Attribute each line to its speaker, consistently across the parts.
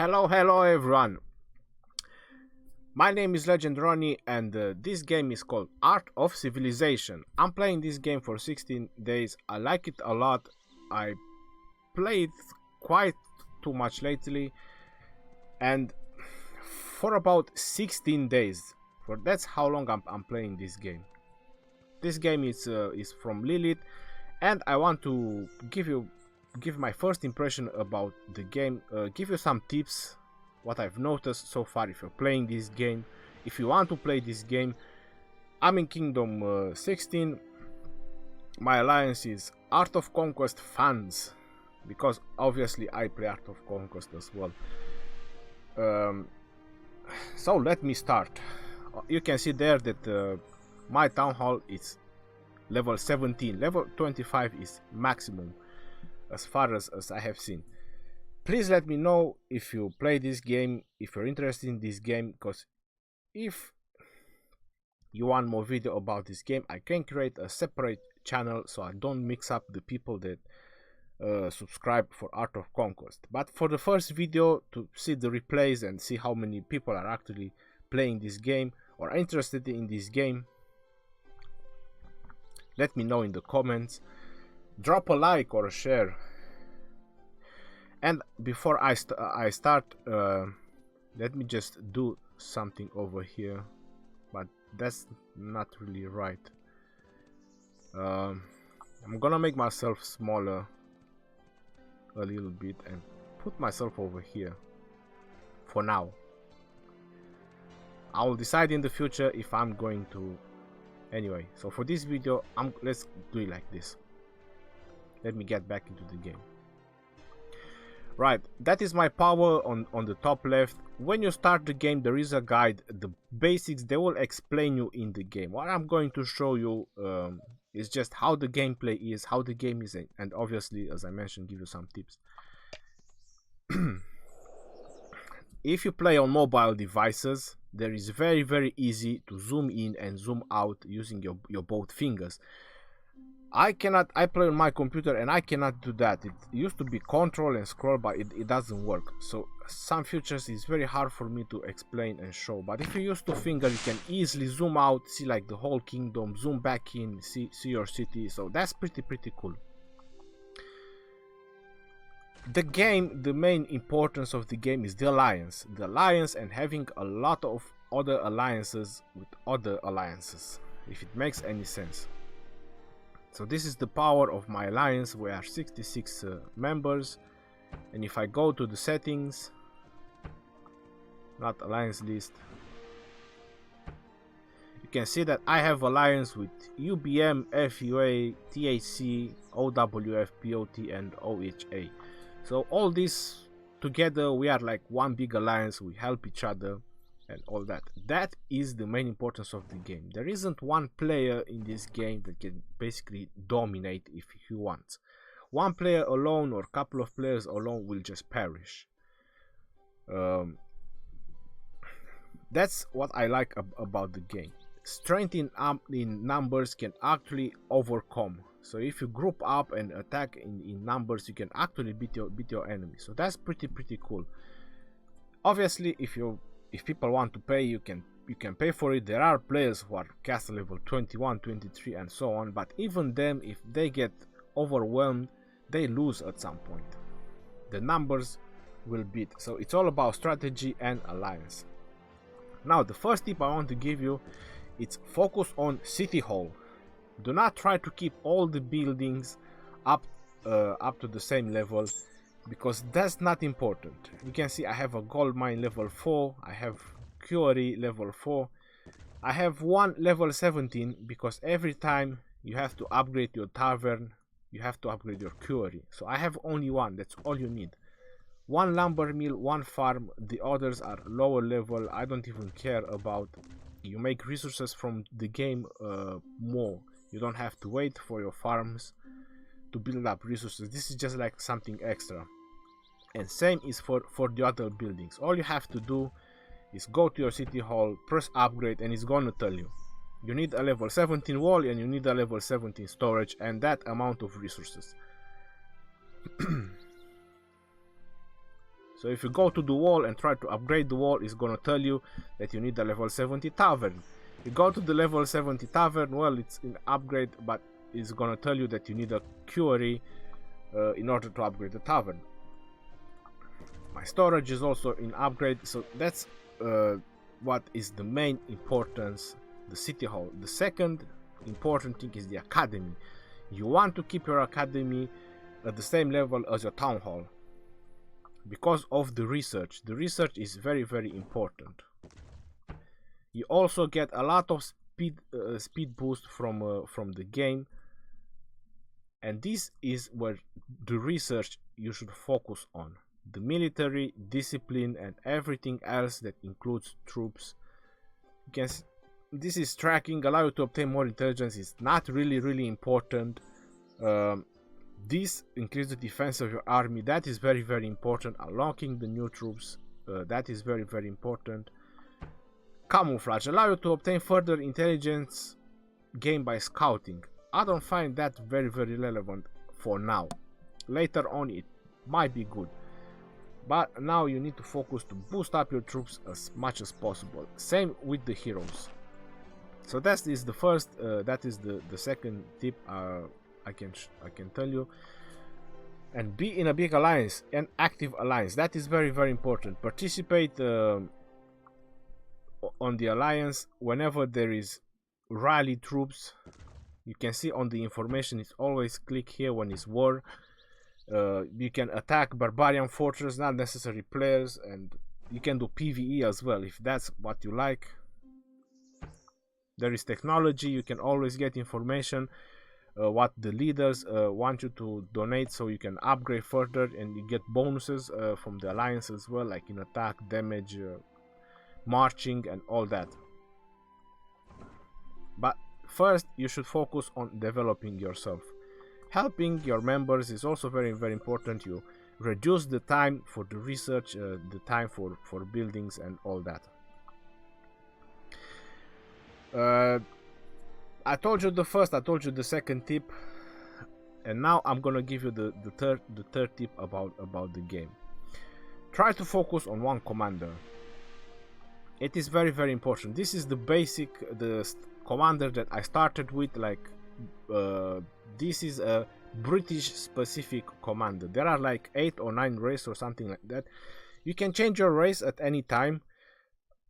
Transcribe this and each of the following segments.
Speaker 1: Hello everyone. My name is Legend Ronnie and this game is called Art of Civilization. I'm playing this game for 16 days. I like it a lot. I played quite too much lately and for about 16 days. For that's how long I'm playing this game. This game is from Lilith and I want to give my first impression about the game, give you some tips what I've noticed so far if you're playing this game. If you want to play this game, I'm in Kingdom 16. My alliance is Art of Conquest fans, because obviously I play Art of Conquest as well. So let me start. You can see there that my town hall is level 17. Level 25 is maximum as far as I have seen. Please let me know if you play this game, if you're interested in this game, because if you want more video about this game, I can create a separate channel so I don't mix up the people that subscribe for Art of Conquest. But for the first video, to see the replays and see how many people are actually playing this game or interested in this game, let me know in the comments. Drop a like or a share. And before I start, let me just do something over here, but that's not really right. I'm gonna make myself smaller a little bit and put myself over here for now. I will decide in the future if I'm going to. Anyway, so for this video, let's do it like this. Let me get back into the game. Right, that is my power on the top left. When you start the game, there is a guide. The basics, they will explain you in the game. What I'm going to show you is just how the gameplay is, how the game is, and obviously, as I mentioned, give you some tips. If you play on mobile devices, there is very easy to zoom in and zoom out using your both fingers. I play on my computer and I cannot do that. It used to be control and scroll, but it doesn't work. So some features is very hard for me to explain and show. But if you use two fingers, you can easily zoom out, see like the whole kingdom, zoom back in, see your city. So that's pretty cool. The game, the main importance of the game is the alliance. The alliance and having a lot of other alliances with other alliances, if it makes any sense. So this is the power of my alliance. We are 66 members, and if I go to the settings, not alliance list, you can see that I have alliance with UBM, FUA, THC, OWF, POT and OHA. So all this together, we are like one big alliance. We help each other and all that. That is the main importance of the game. There isn't one player in this game that can basically dominate if he wants. One player alone or couple of players alone will just perish. That's what I like about the game. Strength in numbers can actually overcome. So if you group up and attack in numbers, you can actually beat your enemy. So that's pretty cool. Obviously, if people want to pay, you can pay for it. There are players who are castle level 21, 23 and so on, but even them, if they get overwhelmed, they lose at some point. The numbers will beat. So it's all about strategy and alliance. Now the first tip I want to give you, it's focus on city hall. Do not try to keep all the buildings up to the same level, because that's not important. You can see I have a gold mine level 4, I have quarry level 4, I have one level 17, because every time you have to upgrade your tavern, you have to upgrade your quarry. So I have only one, that's all you need. One lumber mill, one farm, the others are lower level. I don't even care about. You make resources from the game more. You don't have to wait for your farms to build up resources. This is just like something extra. And same is for the other buildings. All you have to do is go to your city hall, press upgrade, and it's gonna tell you you need a level 17 wall and you need a level 17 storage and that amount of resources. So if you go to the wall and try to upgrade the wall, it's gonna tell you that you need a level 70 tavern. You go to the level 70 tavern, well, it's an upgrade, but it's gonna tell you that you need a quarry in order to upgrade the tavern. My storage is also in upgrade, so that's what is the main importance, the city hall. The second important thing is the academy. You want to keep your academy at the same level as your town hall because of the research. The research is very, very important. You also get a lot of speed boost from the game, and this is where the research you should focus on. The military, discipline, and everything else that includes troops. You can see, this is tracking, allow you to obtain more intelligence. It's not really important. This increases the defense of your army. That is very, very important. Unlocking the new troops. That is very, very important. Camouflage, allow you to obtain further intelligence gained by scouting. I don't find that very, very relevant for now. Later on it might be good, but now you need to focus to boost up your troops as much as possible. Same with the heroes. So that is the first, that is the second tip I can tell you. And be in a big alliance, an active alliance. That is very, very important. Participate on the alliance whenever there is rally troops. You can see on the information, it's always click here when it's war. You can attack barbarian fortress, not necessary players, and you can do PvE as well if that's what you like. There is technology. You can always get information what the leaders want you to donate, so you can upgrade further, and you get bonuses from the alliance as well, like in attack, damage, marching, and all that. But first you should focus on developing yourself. Helping your members is also very, very important. You reduce the time for the research, the time for buildings and all that. I told you the first, I told you the second tip, and now I'm gonna give you the third tip about the game. Try to focus on one commander. It is very, very important. This is the basic, the commander that I started with. Like this is a British specific commander. There are like 8 or 9 races or something like that. You can change your race at any time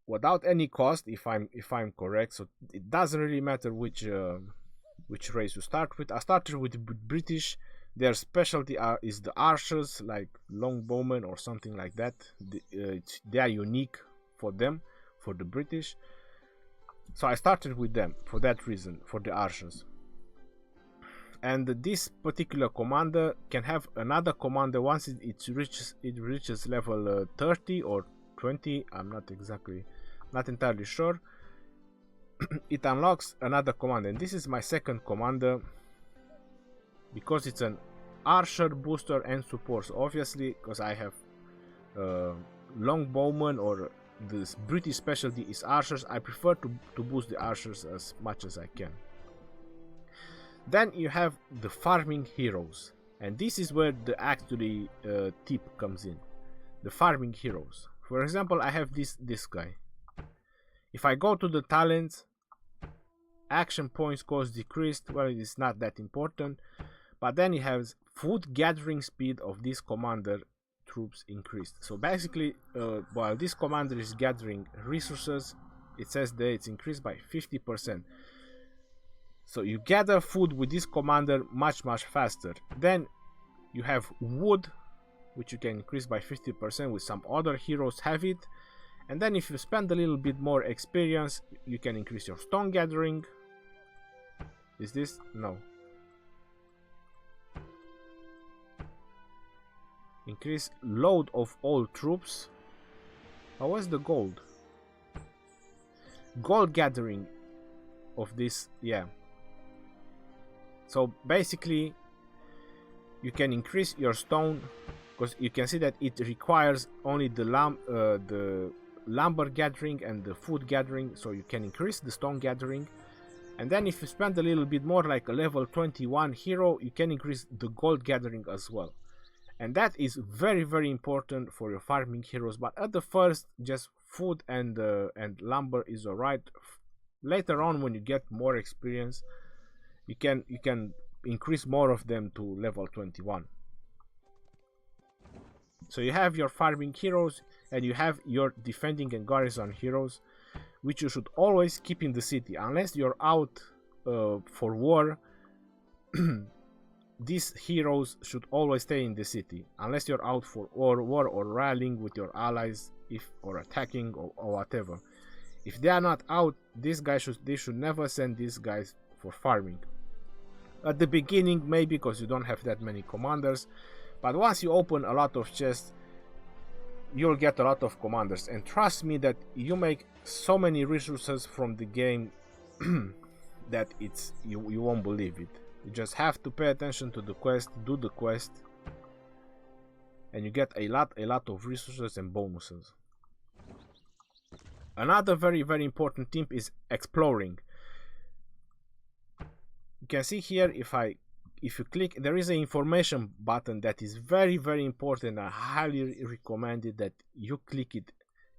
Speaker 1: without any cost, if I'm correct. So it doesn't really matter which race you start with. I started with British. Their specialty is the archers, like longbowmen or something like that. They are unique for them, for the British. So I started with them for that reason, for the archers. And this particular commander can have another commander once it reaches level 30 or 20. I'm not entirely sure. It unlocks another commander, and this is my second commander because it's an archer, booster, and support. So obviously, because I have longbowmen, or this British specialty is archers, I prefer to boost the archers as much as I can. Then you have the farming heroes, and this is where the actually tip comes in. The farming heroes. For example, I have this guy. If I go to the talents, action points cost decreased. Well, it is not that important, but then it has food gathering speed of this commander troops increased. So basically, while this commander is gathering resources, it says that it's increased by 50%. So you gather food with this commander much faster. Then you have wood, which you can increase by 50% with some other heroes have it. And then if you spend a little bit more experience, you can increase your stone gathering. Is this? No. Increase load of all troops. Oh, what's the gold? Gold gathering of this, yeah. So basically, you can increase your stone, because you can see that it requires only the lumber gathering and the food gathering, so you can increase the stone gathering. And then if you spend a little bit more, like a level 21 hero, you can increase the gold gathering as well. and that is very very important for your farming heroes. But at the first, just food and lumber is alright. Later on, when you get more experience, you can increase more of them to level 21. So you have your farming heroes and you have your defending and garrison heroes, which you should always keep in the city unless you're out for war. These heroes should always stay in the city unless you're out for war or rallying with your allies, or attacking or whatever. If they are not out, these guys should never send these guys for farming. At the beginning, maybe because you don't have that many commanders, but once you open a lot of chests, you'll get a lot of commanders. And trust me that you make so many resources from the game that you won't believe it. You just have to pay attention to the quest, do the quest, and you get a lot of resources and bonuses. Another very very important tip is exploring. You can see here, if you click, there is an information button that is very very important. I highly recommend it that you click it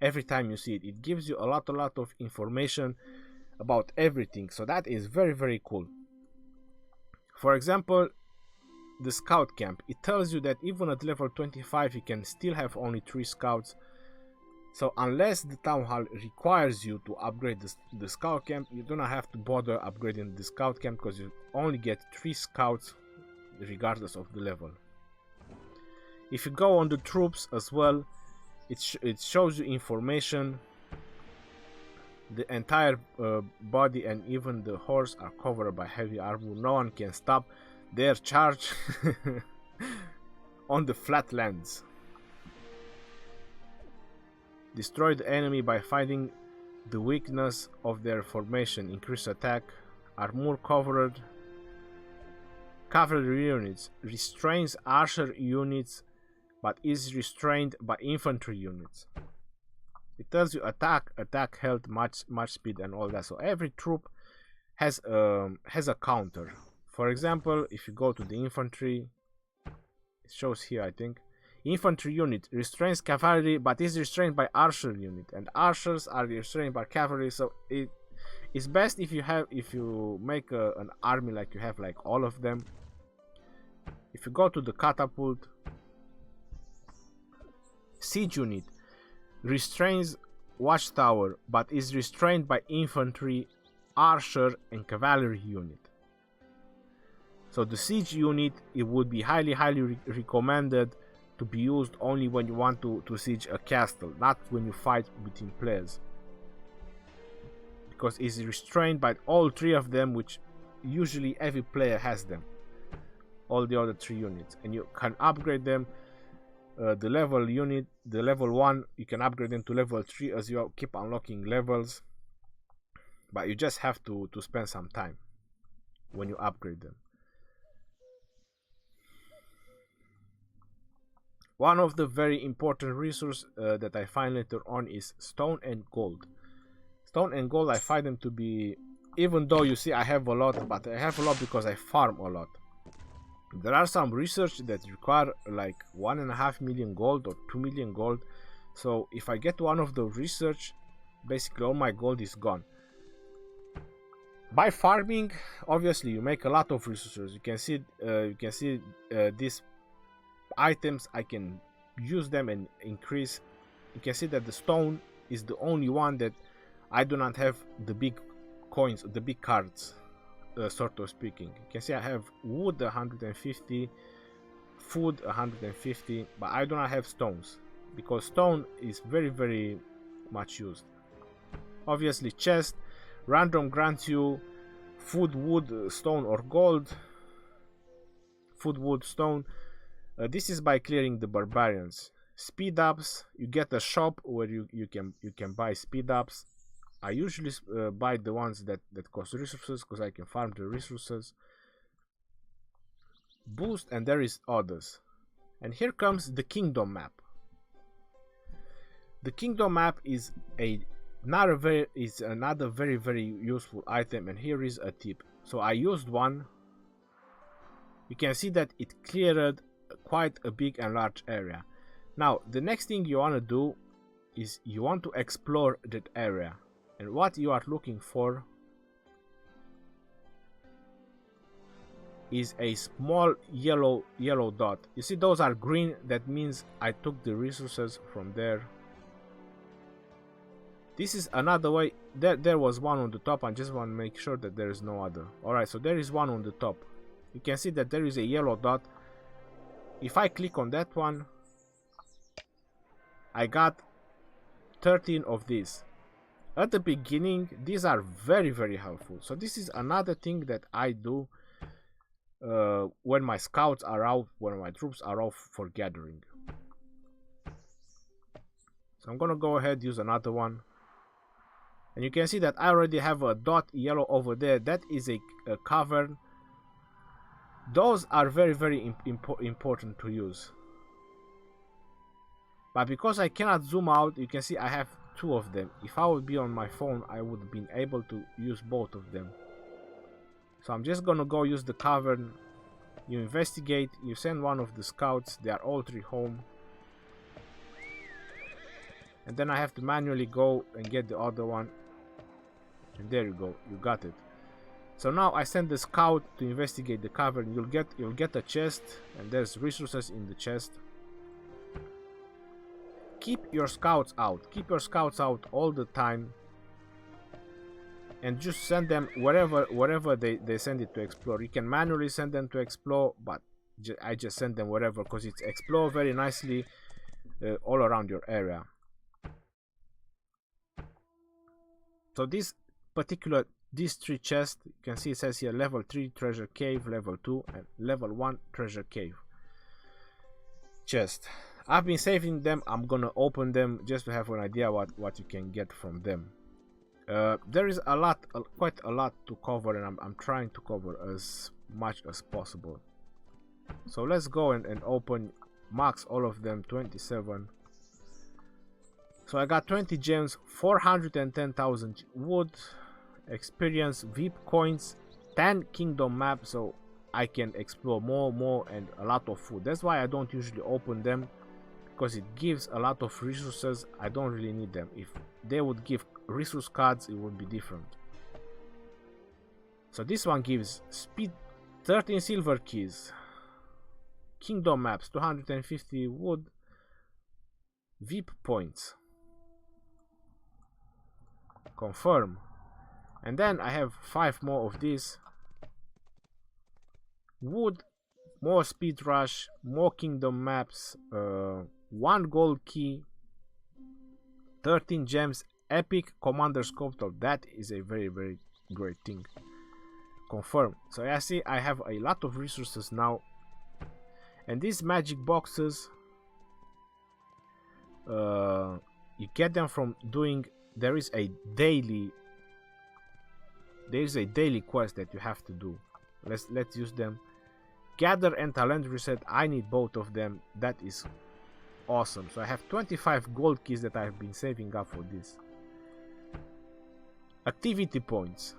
Speaker 1: every time you see it. It gives you a lot of information about everything, so that is very very cool. For example, the scout camp, it tells you that even at level 25 you can still have only 3 scouts. So unless the town hall requires you to upgrade the scout camp, you do not have to bother upgrading the scout camp, because you only get 3 scouts regardless of the level. If you go on the troops as well, it shows you information. The entire body and even the horse are covered by heavy armor. No one can stop their charge on the flatlands. Destroy the enemy by finding the weakness of their formation. Increase attack. Armor covered. Cavalry units. Restrains archer units, but is restrained by infantry units. It tells you attack, health, much speed, and all that. So every troop has a counter. For example, if you go to the infantry, it shows here, I think. Infantry unit restrains cavalry, but is restrained by archer unit, and archers are restrained by cavalry. So it's best if you make an army like you have like all of them. If you go to the catapult, siege unit restrains watchtower, but is restrained by infantry, archer, and cavalry unit. So the siege unit, it would be highly recommended to be used only when you want to siege a castle, not when you fight between players, because it's restrained by all 3 of them, which usually every player has them, all the other 3 units, and you can upgrade them. The level unit, the level 1, you can upgrade them to level 3 as you keep unlocking levels, but you just have to spend some time when you upgrade them. One of the very important resources that I find later on is stone and gold. Stone and gold, I find them to be, even though you see I have a lot, but I have a lot because I farm a lot. There are some research that require like 1.5 million gold or 2 million gold. So if I get one of the research, basically all my gold is gone. By farming, obviously you make a lot of resources. You can see these items. I can use them and increase. You can see that the stone is the only one that I do not have the big coins, the big cards. Sort of speaking, you can see I have wood 150, food 150, but I do not have stones because stone is very much used. Obviously, chest random grants you food, wood, stone, or gold. Food, wood, stone. This is by clearing the barbarians. Speed ups, you get a shop where you can buy speed ups. I usually buy the ones that cost resources because I can farm the resources. Boost, and there is others. And here comes the kingdom map. The kingdom map is another very useful item, and here is a tip. So I used one. You can see that it cleared quite a big and large area. Now the next thing you want to do is you want to explore that area, and what you are looking for is a small yellow dot. You see those are green, that means I took the resources from there. This is another way. There was one on the top. I just want to make sure that there is no other. Alright, so there is one on the top. You can see that there is a yellow dot. If I click on that one, I got 13 of these. At the beginning, these are very helpful. So this is another thing that I do when my scouts are out, when my troops are off for gathering. So I'm gonna go ahead, use another one. And you can see that I already have a dot yellow over there. That is a cavern. Those are very important to use. But because I cannot zoom out, you can see I have 2 of them. If I would be on my phone, I would have been able to use both of them. So I'm just gonna go use the cavern. You investigate, you send one of the scouts, they are all 3 home. And then I have to manually go and get the other one. And there you go, you got it. So now I send the scout to investigate the cavern. You'll get a chest, and there's resources in the chest. Keep your scouts out. Keep your scouts out all the time. And just send them wherever they send it to explore. You can manually send them to explore, but I just send them wherever because it's explore very nicely all around your area. So these 3 chests, you can see it says here level 3 treasure cave, level 2 and level 1 treasure cave chest. I've been saving them. I'm gonna open them just to have an idea what you can get from them. There is quite a lot to cover, and I'm trying to cover as much as possible. So let's go and open, max all of them, 27. So I got 20 gems, 410,000 wood, experience, VIP coins, 10 kingdom maps, so I can explore more, and a lot of food. That's why I don't usually open them, because it gives a lot of resources. I don't really need them. If they would give resource cards, it would be different. So this one gives speed, 13 silver keys, kingdom maps, 250 wood, VIP points, confirm. And then I have 5 more of these. Wood, more speed rush, more kingdom maps, 1 gold key, 13 gems, epic commander sculptor. That is a very great thing. Confirm. So I see I have a lot of resources now. And these magic boxes, you get them from doing, there is a daily quest that you have to do. Let's use them. Gather and talent reset. I need both of them. That is awesome. So I have 25 gold keys that I've been saving up for this. Activity points.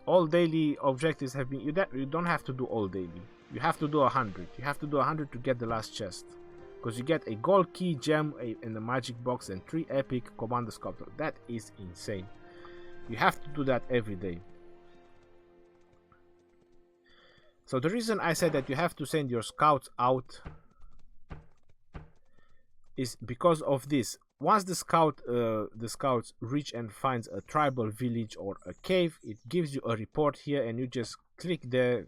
Speaker 1: All daily objectives have been, you don't have to do all daily. You have to do 100. You have to do 100 to get the last chest, because you get a gold key, gem, and a magic box, and 3 epic commander sculptor. That is insane. You have to do that every day. So the reason I said that you have to send your scouts out is because of this. Once the scouts reach and finds a tribal village or a cave, it gives you a report here, and you just click there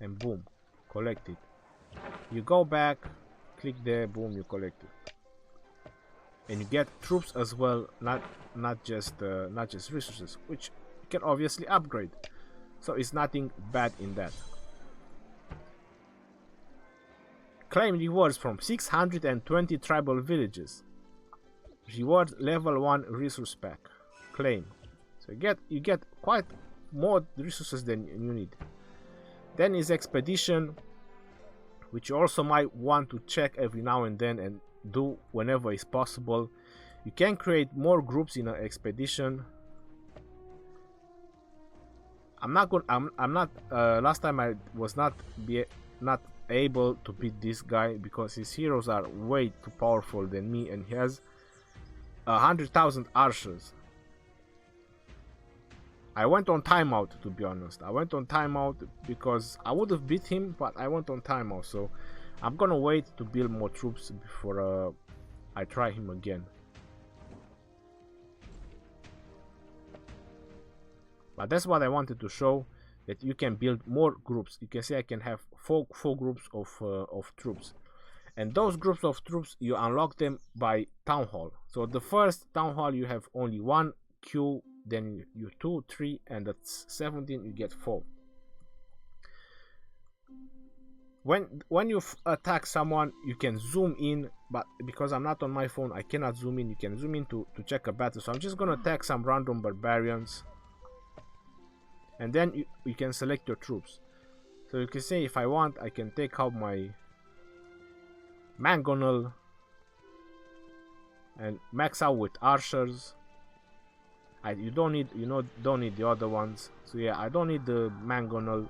Speaker 1: and boom, collect it. You go back, click there, boom, you collect it. And you get troops as well, not just resources, which you can obviously upgrade. So it's nothing bad in that. Claim rewards from 620 tribal villages. Reward level 1 resource pack. Claim. So you get quite more resources than you need. Then is expedition, which you also might want to check every now and then and do whenever is possible. You can create more groups in an expedition. I'm not last time I was not able to beat this guy because his heroes are way too powerful than me, and he has 100,000 archers. I went on timeout, to be honest. I went on timeout because I would have beat him, but I went on timeout. So I'm gonna wait to build more troops before I try him again. But that's what I wanted to show, that you can build more groups. You can see I can have four groups of troops. And those groups of troops, you unlock them by Town Hall. So the first Town Hall, you have only 1 Q, then you 2, 3, and at 17 you get 4. When you attack someone, you can zoom in, but because I'm not on my phone, I cannot zoom in. You can zoom in to check a battle. So I'm just gonna attack some random barbarians, and then you can select your troops. So you can say, if I want, I can take out my Mangonel and max out with archers. You don't need the other ones. So yeah, I don't need the Mangonel,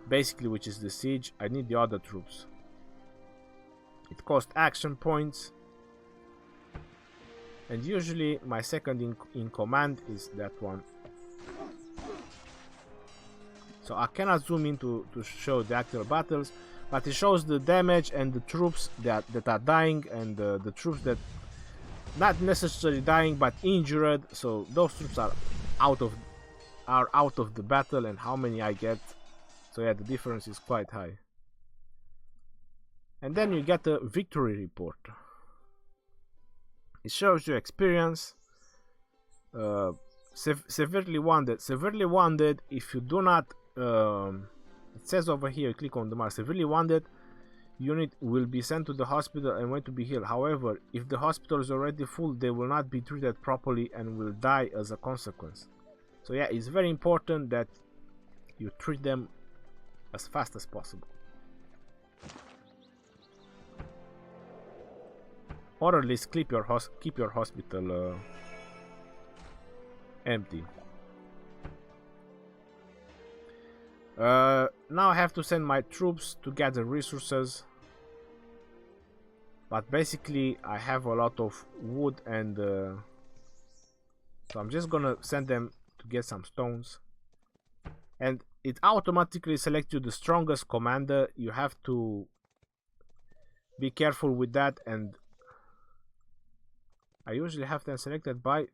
Speaker 1: basically, which is the siege. I need the other troops. It costs action points, and usually my second in command is that one. So I cannot zoom in to show the actual battles, but it shows the damage and the troops that are dying, and the troops that not necessarily dying but injured. So those troops are out of the battle, and how many I get. So yeah, the difference is quite high. And then you get a victory report. It shows you experience. Severely wounded. Severely wounded, if you do not it says over here, click on the mark, severely wounded unit will be sent to the hospital and wait to be healed. However, if the hospital is already full, they will not be treated properly and will die as a consequence. So yeah, it's very important that you treat them as fast as possible, or at least keep your hospital empty. Now I have to send my troops to gather resources, but basically I have a lot of wood, and so I'm just gonna send them to get some stones, and it automatically selects you the strongest commander. You have to be careful with that, and I usually have them selected by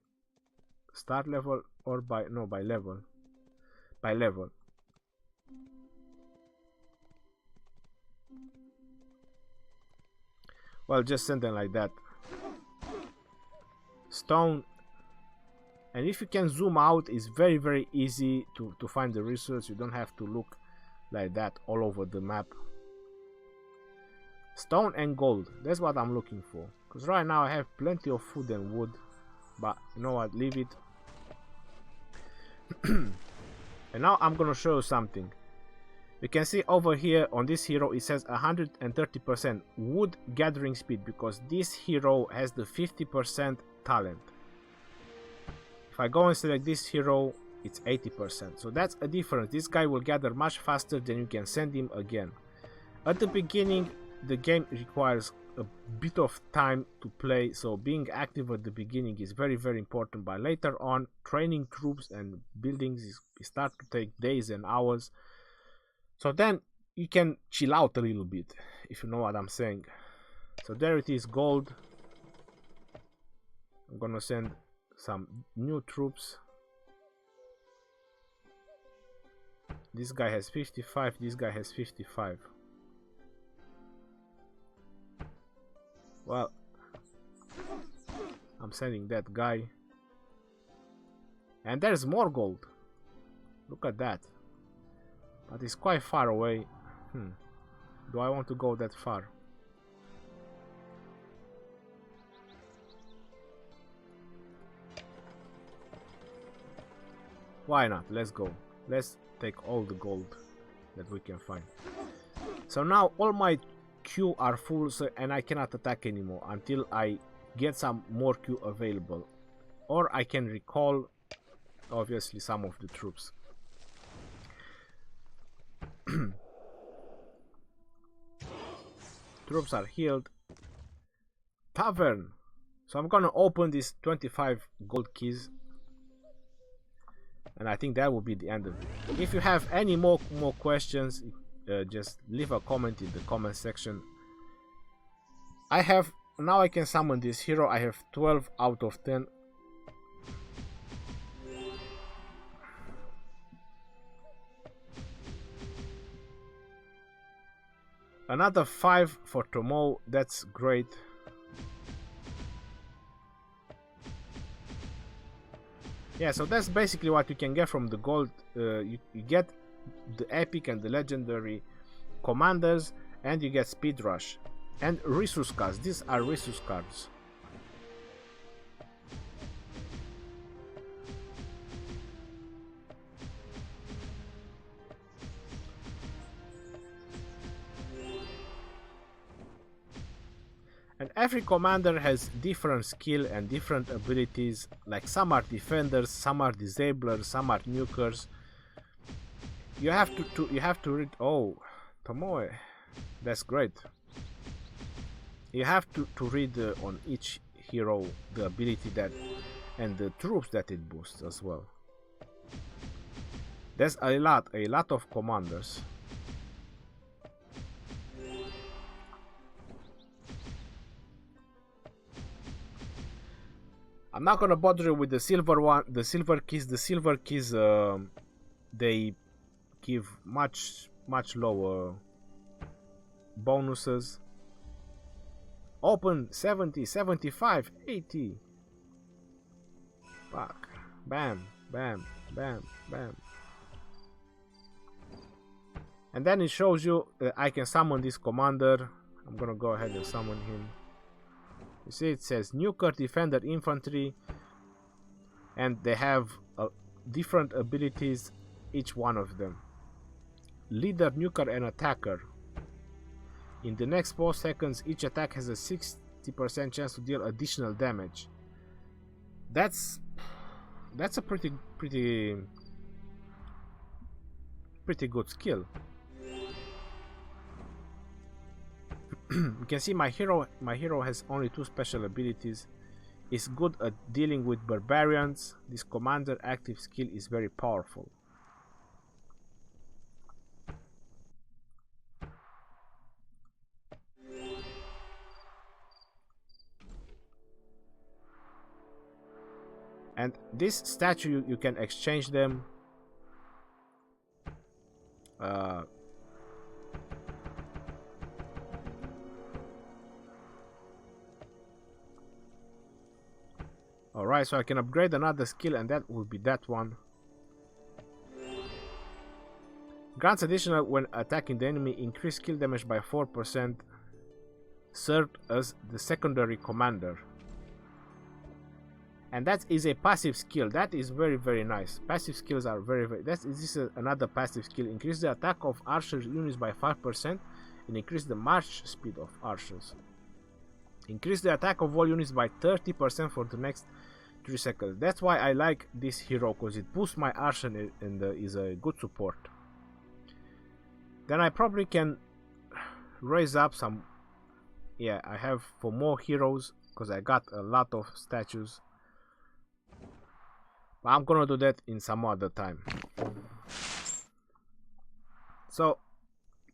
Speaker 1: start level or by level. Well, just send them like that. Stone. And if you can zoom out, it's very easy to find the resource. You don't have to look like that all over the map. Stone and gold, that's what I'm looking for, because right now I have plenty of food and wood, but you know what, leave it. And now I'm gonna show you something. You can see over here on this hero it says 130% wood gathering speed, because this hero has the 50% talent. If I go and select this hero, it's 80%. So that's a difference. This guy will gather much faster than you can send him again. At the beginning, the game requires a bit of time to play, so being active at the beginning is very important. But later on, training troops and buildings start to take days and hours. So then you can chill out a little bit, if you know what I'm saying. So there it is, gold. I'm gonna send some new troops. This guy has 55, this guy has 55. Well, I'm sending that guy. And there's more gold. Look at that. But it's quite far away. Do I want to go that far? Why not? Let's go. Let's take all the gold that we can find. So now all my Q are full, so, and I cannot attack anymore until I get some more Q available. Or I can recall, obviously, some of the troops. Troops are healed. Tavern. So I'm gonna open these 25 gold keys, and I think that will be the end of it. If you have any more questions, just leave a comment in the comment section. I have now I can summon this hero. I have 12 out of 10. Another 5 for Tomo. That's great. Yeah, so that's basically what you can get from the gold. You get the epic and the legendary commanders, and you get speed rush and resource cards. These are resource cards. And every commander has different skill and different abilities. Like some are defenders, some are disablers, some are nukers. You have to read. Oh, Tomoe, that's great. You have to read on each hero the ability that and the troops that it boosts as well. There's a lot of commanders. I'm not gonna bother you with the silver one, the silver keys. The silver keys, they give much lower bonuses. Open 70, 75, 80. Fuck. Bam, bam, bam, bam. And then it shows you I can summon this commander. I'm gonna go ahead and summon him. You see, it says Nuker, Defender, Infantry, and they have different abilities, each one of them. Leader, Nuker, and Attacker. In the next 4 seconds, each attack has a 60% chance to deal additional damage. That's a pretty good skill. You can see my hero has only 2 special abilities. Is good at dealing with barbarians. This commander active skill is very powerful. And this statue, you can exchange them. Alright, so I can upgrade another skill, and that will be that one. Grants additional when attacking the enemy, increase skill damage by 4%. Served as the secondary commander. And that is a passive skill. That is very nice. Passive skills are very this is another passive skill. Increase the attack of archer units by 5% and increase the march speed of archers. Increase the attack of all units by 30% for the next 3 seconds. That's why I like this hero, because it boosts my archer and is a good support. Then I probably can raise up some. Yeah, I have for more heroes because I got a lot of statues. But I'm gonna do that in some other time. So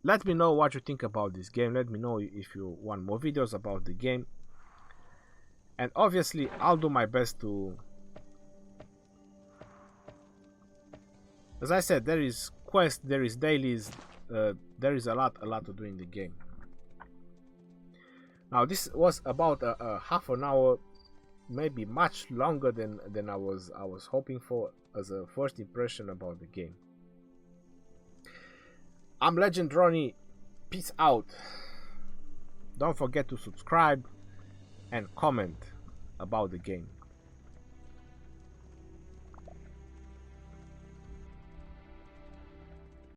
Speaker 1: let me know what you think about this game. Let me know if you want more videos about the game. And obviously I'll do my best to, as I said, there is quests, there is dailies, there is a lot to do in the game. Now this was about a half an hour, maybe much longer than I was hoping for as a first impression about the game. I'm Legend Ronnie. Peace out. Don't forget to subscribe and comment about the game.